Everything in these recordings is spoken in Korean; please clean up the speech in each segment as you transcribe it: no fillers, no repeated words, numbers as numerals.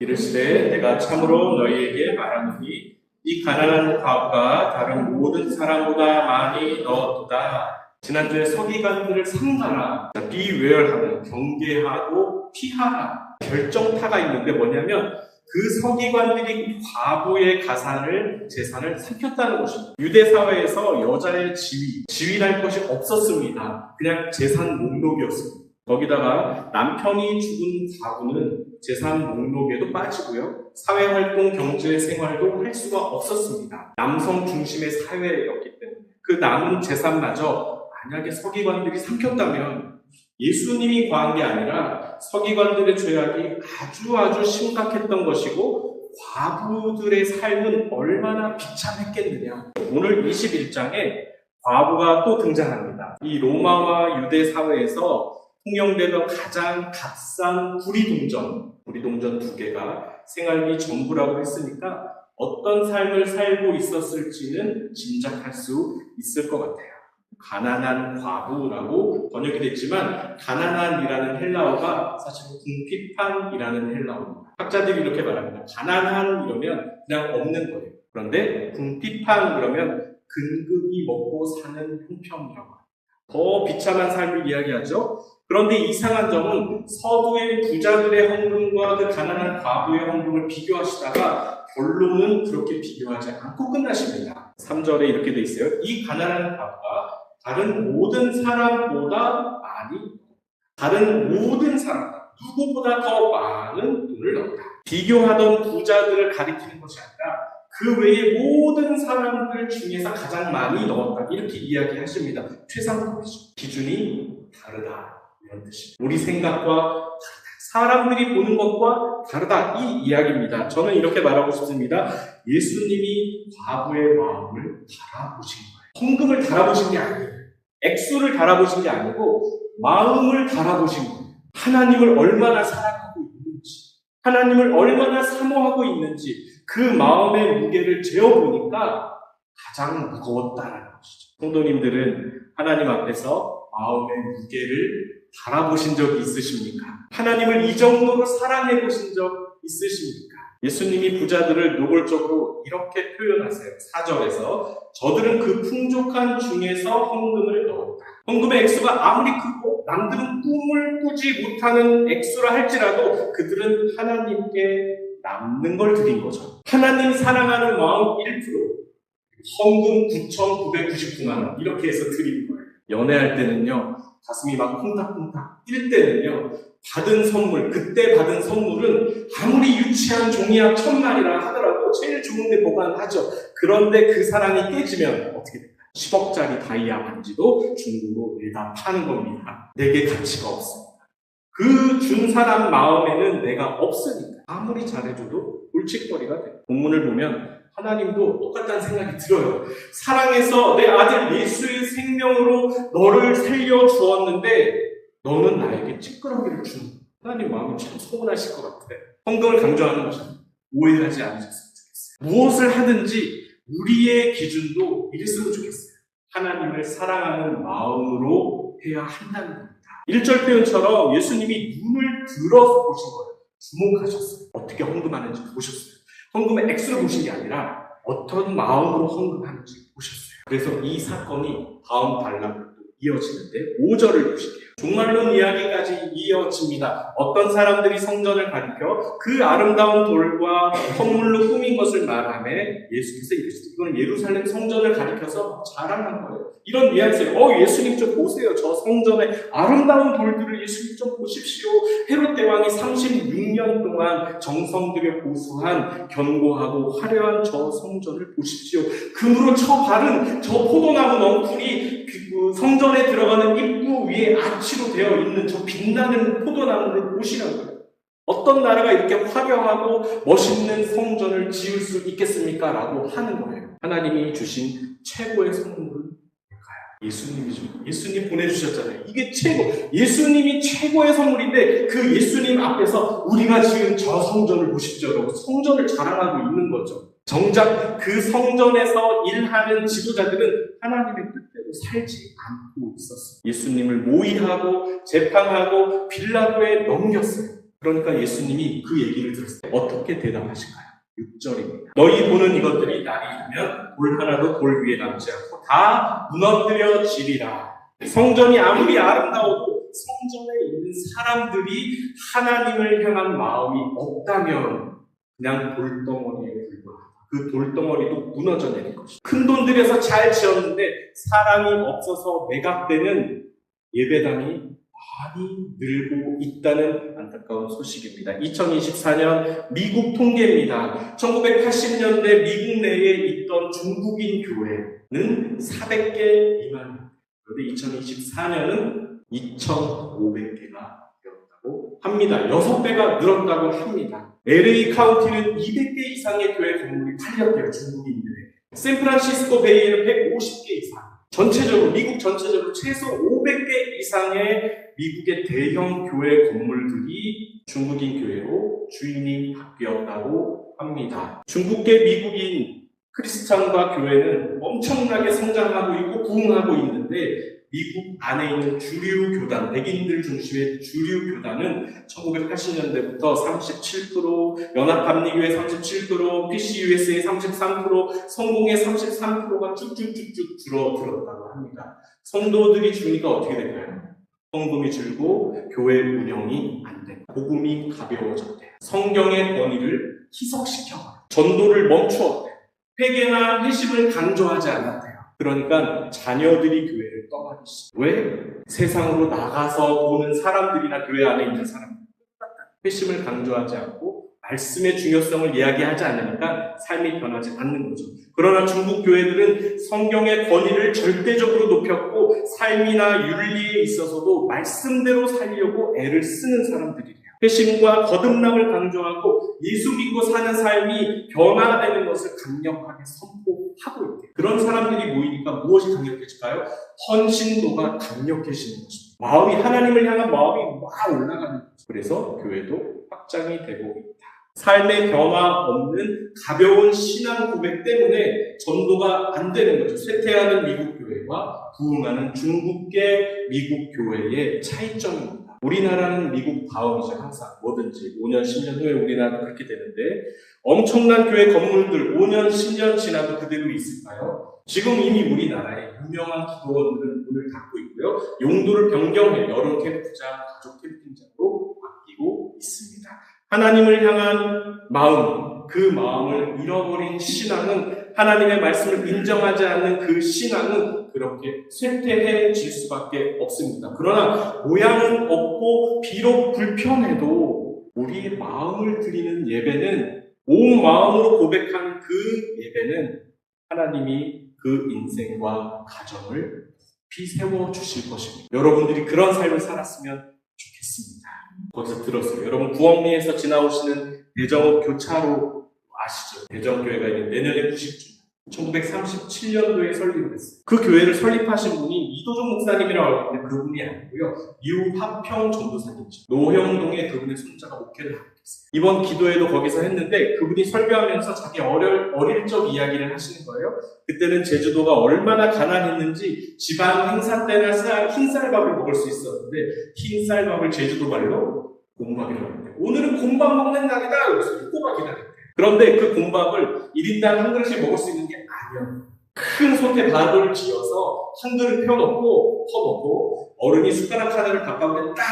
이르시되 내가 참으로 너희에게 말하노니 이 가난한 과부가 다른 모든 사람보다 많이 넣었도다. 지난주에 서기관들을 삼가라, 비외월하고 경계하고 피하라, 결정타가 있는데 뭐냐면 그 서기관들이 과부의 재산을 삼켰다는 것입니다. 유대 사회에서 여자의 지위랄 것이 없었습니다. 그냥 재산 목록이었습니다. 거기다가 남편이 죽은 과부는 재산 목록에도 빠지고요. 사회활동, 경제생활도 할 수가 없었습니다. 남성 중심의 사회였기 때문에 그 남은 재산마저 만약에 서기관들이 삼켰다면 예수님이 과한 게 아니라 서기관들의 죄악이 아주 심각했던 것이고 과부들의 삶은 얼마나 비참했겠느냐. 오늘 21장에 과부가 또 등장합니다. 이 로마와 유대 사회에서 통용되던 가장 값싼 구리동전 두 개가 생활비 전부라고 했으니까 어떤 삶을 살고 있었을지는 짐작할 수 있을 것 같아요. 가난한 과부라고 번역이 됐지만 가난한이라는 헬라어가 사실은 궁핍한이라는 헬라어입니다. 학자들이 이렇게 말합니다. 가난한 이러면 그냥 없는 거예요. 그런데 궁핍한 그러면 근근히 먹고 사는 형편이라고 합니다. 더 비참한 삶을 이야기하죠. 그런데 이상한 점은 서두의 부자들의 헌금과 그 가난한 과부의 헌금을 비교하시다가 결론은 그렇게 비교하지 않고 끝나십니다. 3절에 이렇게 돼 있어요. 이 가난한 과부가 다른 모든 사람보다 누구보다 더 많은 돈을 넣었다. 비교하던 부자들을 가리키는 것이 아니라 그 외의 모든 사람들 중에서 가장 많이 넣었다. 이렇게 이야기하십니다. 최상급이죠. 기준이 다르다. 이런 뜻입니다. 우리 생각과 다르다. 사람들이 보는 것과 다르다. 이 이야기입니다. 저는 이렇게 말하고 싶습니다. 예수님이 과부의 마음을 달아보신 거예요. 헌금을 달아보신 게 아니에요. 액수를 달아보신 게 아니고 마음을 달아보신 거예요. 하나님을 얼마나 사랑하고 있는지, 하나님을 얼마나 사모하고 있는지 그 마음의 무게를 재어보니까 가장 무거웠다라는 것이죠. 성도님들은 하나님 앞에서 마음의 무게를 달아보신 적이 있으십니까? 하나님을 이 정도로 사랑해 보신 적 있으십니까? 예수님이 부자들을 노골적으로 이렇게 표현하세요. 4절에서 저들은 그 풍족한 중에서 헌금을 넣었다. 헌금의 액수가 아무리 크고 남들은 꿈을 꾸지 못하는 액수라 할지라도 그들은 하나님께 남는 걸 드린 거죠. 하나님 사랑하는 마음 1%, 헌금 9,999만 원 이렇게 해서 드린 거예요. 연애할 때는요, 가슴이 막 쿵닥쿵닥 뛸 때는요, 그때 받은 선물은 아무리 유치한 종이약 1000마리라 하더라도 제일 좋은 데 보관하죠. 그런데 그 사랑이 깨지면 어떻게 될까요? 10억짜리 다이아 반지도 중고로 내다 파는 겁니다. 내게 가치가 없습니다. 그 준 사람 마음에는 내가 없으니까 아무리 잘해줘도 울칫거리가 돼요. 본문을 보면 하나님도 똑같다는 생각이 들어요. 사랑해서 내 아들 예수의 생명으로 너를 살려주었는데 너는 나에게 찌끄러기를 주는 거야. 하나님 마음이 참 서운하실 것 같아요. 헌금을 강조하는 것입니다. 오해하지 않으셨으면 좋겠어요. 무엇을 하든지 우리의 기준도 이랬으면 좋겠어요. 하나님을 사랑하는 마음으로 해야 한다는 겁니다. 1절 표현처럼 예수님이 눈을 들어서 보신 거예요. 주목하셨어요. 어떻게 헌금하는지 보셨어요. 헌금의 액수를 보신 게 아니라 어떤 마음으로 헌금하는지 보셨어요. 그래서 이 사건이 다음 단락으로 이어지는데 5절을 보실게요. 종말론 이야기까지 이어집니다. 어떤 사람들이 성전을 가리켜 그 아름다운 돌과 선물로 꾸민 것을 말하며 예수께서 이르시되 이거는 예루살렘 성전을 가리켜서 자랑한 거예요. 이런 뉘앙스예요. 예수님 좀 보세요. 저 성전의 아름다운 돌들을 예수님 좀 보십시오. 헤롯 대왕이 36년 동안 정성 들여 보수한 견고하고 화려한 저 성전을 보십시오. 금으로 바른 저 포도나무 넝쿨이 그 성전에 들어가는 입구 위에 아치로 되어 있는 저 빛나는 포도나무를 보시라고요. 어떤 나라가 이렇게 화려하고 멋있는 성전을 지을 수 있겠습니까? 라고 하는 거예요. 하나님이 주신 최고의 선물은 뭘까요? 예수님이죠. 예수님 보내주셨잖아요. 이게 예수님이 최고의 선물인데 그 예수님 앞에서 우리가 지은 저 성전을 보십시오. 라고 성전을 자랑하고 있는 거죠. 정작 그 성전에서 일하는 지도자들은 하나님의 뜻대로 살지 않고 있었어요. 예수님을 모의하고 재판하고 빌라도에 넘겼어요. 그러니까 예수님이 그 얘기를 들었을 때 어떻게 대답하실까요? 6절입니다. 너희 보는 이것들이 날이 이르면 돌 하나도 돌 위에 남지 않고 다 무너뜨려지리라. 성전이 아무리 아름다워도 성전에 있는 사람들이 하나님을 향한 마음이 없다면 그냥 돌덩어리에 불과하다. 그 돌덩어리도 무너져 내릴 것이다. 큰 돈 들여서 잘 지었는데 사람이 없어서 매각되는 예배당이 많이 늘고 있다는 안타까운 소식입니다. 2024년 미국 통계입니다. 1980년대 미국 내에 있던 중국인 교회는 400개 미만입니다. 그런데 2024년은 2,500개가 되었다고 합니다. 6배가 늘었다고 합니다. LA 카운티는 200개 이상의 교회 건물이 팔렸대요, 중국인들에게. 샌프란시스코 베이에는 150개 이상. 전체적으로, 미국 전체적으로 최소 500개 이상의 미국의 대형 교회 건물들이 중국인 교회로 주인이 바뀌었다고 합니다. 중국계 미국인 크리스찬과 교회는 엄청나게 성장하고 있고 부흥하고 있는데 미국 안에 있는 주류 교단, 백인들 중심의 주류 교단은 1980년대부터 37%, 연합감리교회 37%, PCUSA 33%, 성공의 33%가 쭉쭉쭉쭉 줄어들었다고 합니다. 성도들이 줄니까 어떻게 될까요? 헌금이 줄고 교회 운영이 안 되고 복음이 가벼워졌대요. 성경의 권위를 희석시켜버려요. 전도를 멈추었대요. 회개나 회심을 강조하지 않았대요. 그러니까 자녀들이 교회를 떠나기 시작해요. 왜? 세상으로 나가서 보는 사람들이나 교회 안에 있는 사람들 회심을 강조하지 않고 말씀의 중요성을 이야기하지 않으니까 삶이 변하지 않는 거죠. 그러나 중국 교회들은 성경의 권위를 절대적으로 높였고 삶이나 윤리에 있어서도 말씀대로 살려고 애를 쓰는 사람들이래요. 회심과 거듭남을 강조하고 예수 믿고 사는 삶이 변화되는 것을 강력하게 선포하고 있대요. 그런 사람들이 모이니까 무엇이 강력해질까요? 헌신도가 강력해지는 것입니다. 마음이 하나님을 향한 마음이 막 올라가는 거죠. 그래서 교회도 확장이 되고 있다. 삶의 변화 없는 가벼운 신앙 고백 때문에 전도가 안 되는 거죠. 쇠퇴하는 미국 교회와 부흥하는 중국계 미국 교회의 차이점입니다. 우리나라는 미국 다음이죠. 항상 뭐든지 5년, 10년 후에 우리나라도 그렇게 되는데 엄청난 교회 건물들 5년, 10년 지나도 그대로 있을까요? 지금 이미 우리나라에 유명한 기도원들은 문을 닫고 있고요. 용도를 변경해 여름 캠프장, 가족 캠핑장으로 바뀌고 있습니다. 하나님을 향한 마음, 그 마음을 잃어버린 신앙은 하나님의 말씀을 인정하지 않는 그 신앙은 그렇게 쇠퇴해질 수밖에 없습니다. 그러나 모양은 없고 비록 불편해도 우리의 마음을 드리는 예배는 온 마음으로 고백하는 그 예배는 하나님이 그 인생과 가정을 높이 세워주실 것입니다. 여러분들이 그런 삶을 살았으면 좋겠습니다. 거기서 들었어요. 여러분 구엉리에서 지나오시는 대정읍 교차로 아시죠? 대정교회가 있는 내년에 90주년 1937년도에 설립을 했어요. 그 교회를 설립하신 분이 이도종 목사님이라고 하는데 그분이 아니고요. 유화평 전도사님이죠. 노형동에 그분의 손자가 목회를 하고 있어요. 이번 기도회도 거기서 했는데 그분이 설교하면서 자기 어릴 적 이야기를 하시는 거예요. 그때는 제주도가 얼마나 가난했는지 지방 행사 때나 흰쌀밥을 먹을 수 있었는데 흰쌀밥을 제주도 말로 곰밥이라고 하는데 오늘은 곰밥 먹는 날이다. 그래서 꼬박이다. 그런데 그 곰밥을 1인당 한 그릇씩 먹을 수 있는 게 아니에요. 큰 솥에 밥을 지어서 한 그릇 퍼놓고 어른이 숟가락 하나를 밥가운데 딱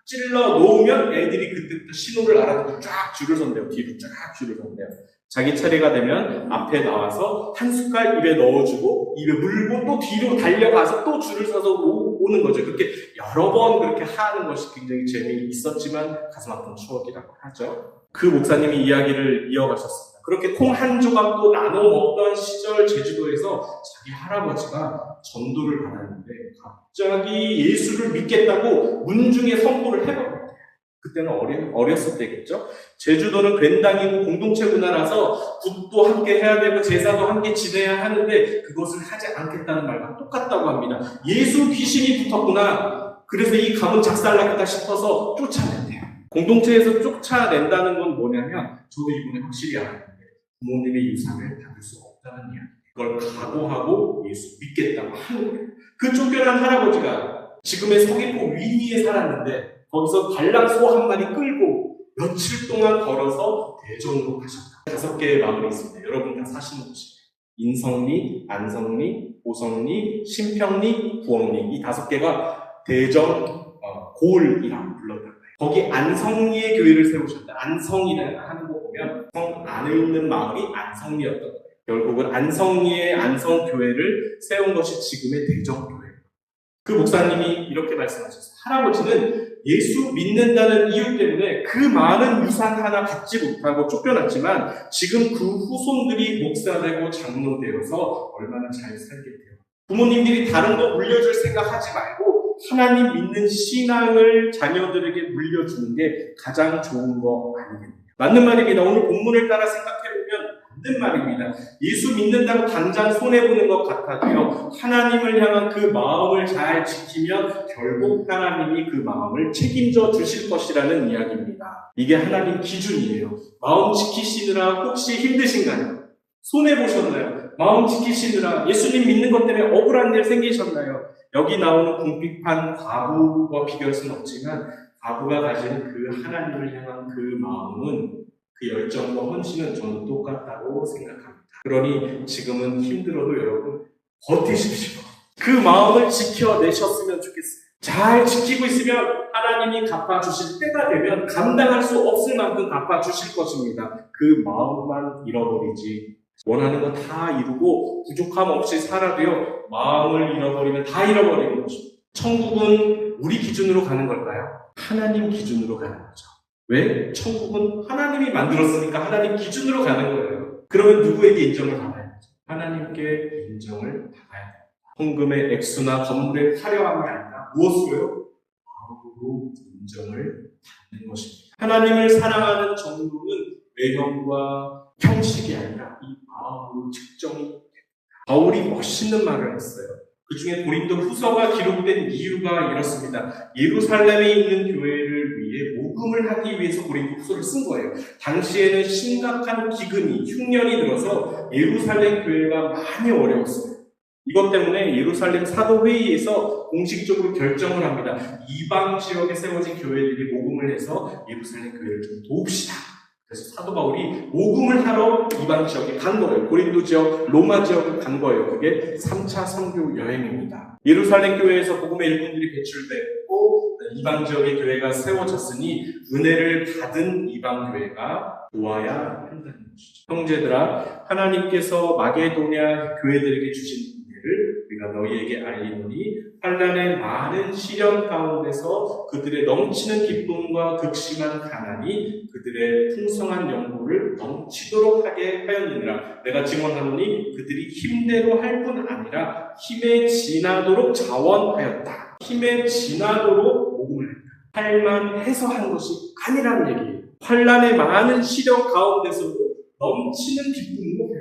찔러 놓으면 애들이 그때부터 신호를 알아듣고 쫙 줄을 선대요. 뒤로 쫙 줄을 선대요. 자기 차례가 되면 앞에 나와서 한 숟갈 입에 넣어주고 입에 물고 또 뒤로 달려가서 또 줄을 서서 오는 거죠. 그렇게 여러 번 그렇게 하는 것이 굉장히 재미있었지만 가슴 아픈 추억이라고 하죠. 그 목사님이 이야기를 이어가셨습니다. 그렇게 콩 한 조각도 나눠 먹던 시절 제주도에서 자기 할아버지가 전도를 받았는데 갑자기 예수를 믿겠다고 문중에 선포를 해버렸대요. 그때는 어렸을 때겠죠. 제주도는 괜당이고 공동체 문화라서 굿도 함께 해야 되고 제사도 함께 지내야 하는데 그것을 하지 않겠다는 말과 똑같다고 합니다. 예수 귀신이 붙었구나. 그래서 이 감은 작살났겠다 싶어서 쫓아낸대요. 공동체에서 쫓아낸다는 건 뭐냐면 저도 이번에 확실히 알았는데 부모님의 유산을 받을 수 없다는 이야기. 그걸 각오하고 예수 믿겠다고 하는 거예요. 그 쫓겨난 할아버지가 지금의 서귀포 위니에 살았는데 거기서 달랑 소 한 마리 끌고 며칠 동안 걸어서 대전으로 가셨다. 5개의 마을이 있습니다. 여러분 다 사시는 곳이에요. 인성리, 안성리, 보성리, 신평리, 부엉리 이 5개가 대전 고을이라고 불렀다. 거기 안성리의 교회를 세우셨다. 안성이라는 하는 거 보면 성 안에 있는 마을이 안성리였던 거예요. 결국은 안성리의 안성교회를 세운 것이 지금의 대전교회. 그 목사님이 이렇게 말씀하셨어요. 할아버지는 예수 믿는다는 이유 때문에 그 많은 유산 하나 갖지 못하고 쫓겨났지만 지금 그 후손들이 목사되고 장로되어서 얼마나 잘 살겠대요. 부모님들이 다른 거 물려줄 생각하지 말고 하나님 믿는 신앙을 자녀들에게 물려주는 게 가장 좋은 거 아니겠네요. 맞는 말입니다. 오늘 본문을 따라 생각해보면 맞는 말입니다. 예수 믿는다고 당장 손해보는 것 같아도요, 하나님을 향한 그 마음을 잘 지키면 결국 하나님이 그 마음을 책임져 주실 것이라는 이야기입니다. 이게 하나님 기준이에요. 마음 지키시느라 혹시 힘드신가요? 손해보셨나요? 마음 지키시느라 예수님 믿는 것 때문에 억울한 일 생기셨나요? 여기 나오는 궁핍한 과부와 비교할 수는 없지만 과부가 가지는 그 하나님을 향한 그 마음은 그 열정과 헌신은 저는 똑같다고 생각합니다. 그러니 지금은 힘들어도 여러분 버티십시오. 그 마음을 지켜내셨으면 좋겠어요. 잘 지키고 있으면 하나님이 갚아주실 때가 되면 감당할 수 없을 만큼 갚아주실 것입니다. 그 마음만 잃어버리지 원하는 거 다 이루고 부족함 없이 살아도요 마음을 잃어버리면 다 잃어버리는 것입니다. 천국은 우리 기준으로 가는 걸까요? 하나님 기준으로 가는 거죠. 왜? 천국은 하나님이 만들었으니까 하나님 기준으로 가는 거예요. 그러면 누구에게 인정을 받아야 되죠? 하나님께 인정을 받아야 돼요. 헌금의 액수나 건물의 화려함이 아니라 무엇으로요? 마음으로 인정을 받는 것입니다. 하나님을 사랑하는 정도는 외형과 형식이 아니라 이 마음으로 측정이 됩니다. 바울이 멋있는 말을 했어요. 그 중에 고린도 후서가 기록된 이유가 이렇습니다. 예루살렘에 있는 교회를 위해 모금을 하기 위해서 고린도 후서를 쓴 거예요. 당시에는 심각한 기근이, 흉년이 들어서 예루살렘 교회가 많이 어려웠어요. 이것 때문에 예루살렘 사도회의에서 공식적으로 결정을 합니다. 이방 지역에 세워진 교회들이 모금을 해서 예루살렘 교회를 좀 도웁시다. 그래서 사도 바울이 모금을 하러 이방 지역에 간 거예요. 고린도 지역, 로마 지역을 간 거예요. 그게 3차 선교 여행입니다. 예루살렘 교회에서 복음의 일꾼들이 배출됐고 이방 지역의 교회가 세워졌으니 은혜를 받은 이방 교회가 도와야 한다는 것이죠. 형제들아, 하나님께서 마게도냐 교회들에게 주신 은혜를 우리가 너희에게 알리노니 환난의 많은 시련 가운데서 그들의 넘치는 기쁨과 극심한 가난이 그들의 풍성한 연고를 넘치도록 하게 하였느니라. 내가 증언하노니 그들이 힘대로 할 뿐 아니라 힘에 지나도록 자원하였다. 힘에 지나도록 모금을 했다. 할만해서 한 것이 아니라는 얘기예요. 환난의 많은 시련 가운데서도 넘치는 기쁨으로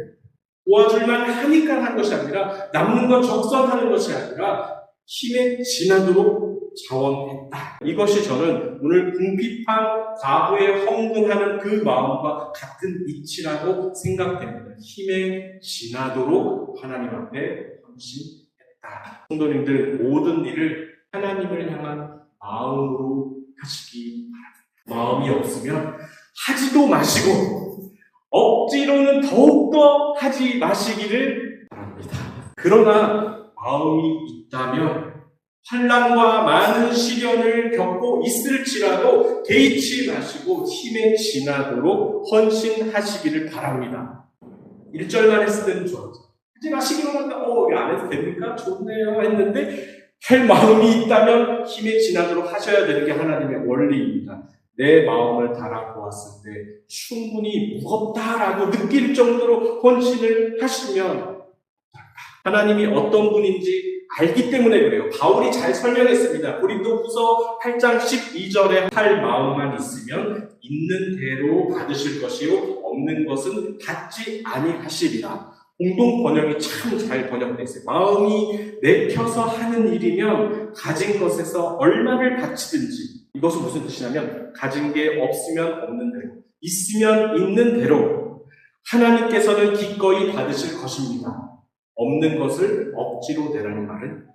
도와줄만 하니까 한 것이 아니라 남는 것 적선하는 것이 아니라 힘에 지나도록 자원했다. 이것이 저는 오늘 궁핍한 과부에 헌금하는 그 마음과 같은 이치라고 생각됩니다. 힘에 지나도록 하나님 앞에 헌신했다. 성도님들 모든 일을 하나님을 향한 마음으로 하시기 바랍니다. 마음이 없으면 하지도 마시고 억지로는 더욱더 하지 마시기를 바랍니다. 그러나 마음이 있다면 환난과 많은 시련을 겪고 있을지라도 개의치 마시고 힘에 지나도록 헌신하시기를 바랍니다. 1절만 했을 때는 좋았죠. 하지 마시기로 한다. 안 해도 됩니까? 좋네요. 했는데 할 마음이 있다면 힘에 지나도록 하셔야 되는 게 하나님의 원리입니다. 내 마음을 달아보았을 때 충분히 무겁다라고 느낄 정도로 헌신을 하시면 하나님이 어떤 분인지 알기 때문에 그래요. 바울이 잘 설명했습니다. 고린도후서 8장 12절에 할 마음만 있으면 있는 대로 받으실 것이요 없는 것은 받지 아니하시리라. 공동 번역이 참 잘 번역되어 있어요. 마음이 내켜서 하는 일이면 가진 것에서 얼마를 바치든지, 이것은 무슨 뜻이냐면 가진 게 없으면 없는 대로, 있으면 있는 대로 하나님께서는 기꺼이 받으실 것입니다. 없는 것을 억지로 내라는 말은 아닙니다.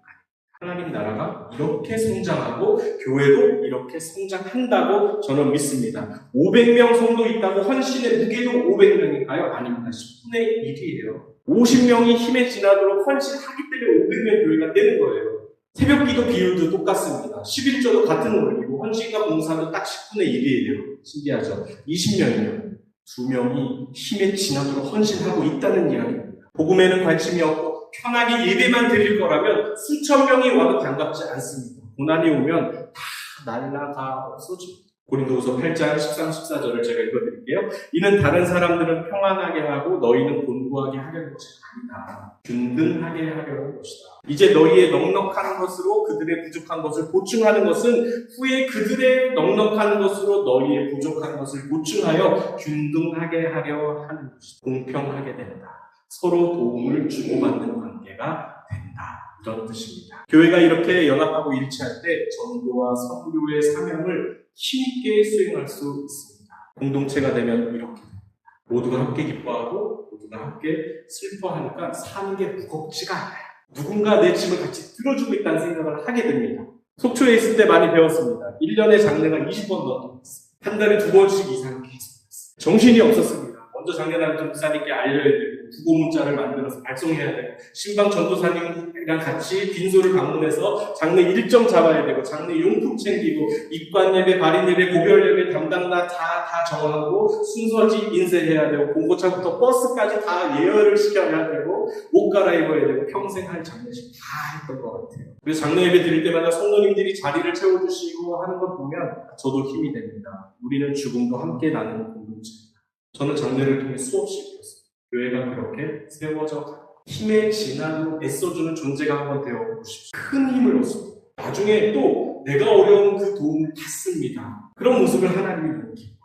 하나님 나라가 이렇게 성장하고 교회도 이렇게 성장한다고 저는 믿습니다. 500명 성도 있다고 헌신의 무게도 500명일까요? 아닙니다. 10분의 1이에요. 50명이 힘에 지나도록 헌신하기 때문에 500명 교회가 되는 거예요. 새벽기도 비율도 똑같습니다. 11조도 같은 원리고 헌신과 봉사도 딱 10분의 1이에요. 신기하죠? 20명이면 2명이 힘에 지나도록 헌신하고 있다는 이야기입니다. 복음에는 관심이 없고 편하게 예배만 드릴 거라면 수천 명이 와도 반갑지 않습니다. 고난이 오면 다 날라가 없어집니다. 고린도후서 8장 13, 14절을 제가 읽어드릴게요. 이는 다른 사람들은 평안하게 하고 너희는 곤고하게 하려는 것이 아니다. 균등하게 하려는 것이다. 이제 너희의 넉넉한 것으로 그들의 부족한 것을 보충하는 것은 후에 그들의 넉넉한 것으로 너희의 부족한 것을 보충하여 균등하게 하려 하는 것이다. 공평하게 된다. 서로 도움을 주고받는 관계가 된다. 이런 뜻입니다. 교회가 이렇게 연합하고 일치할 때 전도와 선교의 사명을 힘있게 수행할 수 있습니다. 공동체가 되면 이렇게 됩니다. 모두가 함께 기뻐하고 모두가 함께 슬퍼하니까 사는 게 무겁지가 않아요. 누군가 내 짐을 같이 들어주고 있다는 생각을 하게 됩니다. 속초에 있을 때 많이 배웠습니다. 1년에 장례가 20번 넘었어요. 한 달에 2번씩 이상 계속 했어요. 정신이 없었습니다. 먼저 장례하면 목사님께 알려야 되고 부고 문자를 만들어서 발송해야 되고 신방 전도사님이랑 같이 빈소를 방문해서 장례 일정 잡아야 되고 장례 용품 챙기고 입관 예배, 발인 예배, 고별 예배 담당자 다 정하고 순서지 인쇄해야 되고 봉고차부터 버스까지 다 예열을 시켜야 되고 옷 갈아입어야 되고 평생 할 장례식 다 했던 것 같아요. 그래서 장례 예배 드릴 때마다 성도님들이 자리를 채워주시고 하는 걸 보면 저도 힘이 됩니다. 우리는 죽음도 함께 나누는 공동체입니다. 저는 장례를 통해 수없이 배웠습니다. 교회가 그렇게 세워져 가고 힘에 지나도록 애써주는 존재가 한번 되어보십시오. 큰 힘을 얻습니다. 나중에 또 내가 어려운 그 도움을 받습니다. 그런 모습을 하나님이 너무 기뻐하십니다.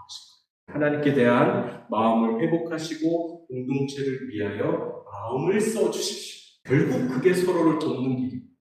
하나님께 대한 마음을 회복하시고 공동체를 위하여 마음을 써주십시오. 결국 그게 서로를 돕는 길입니다.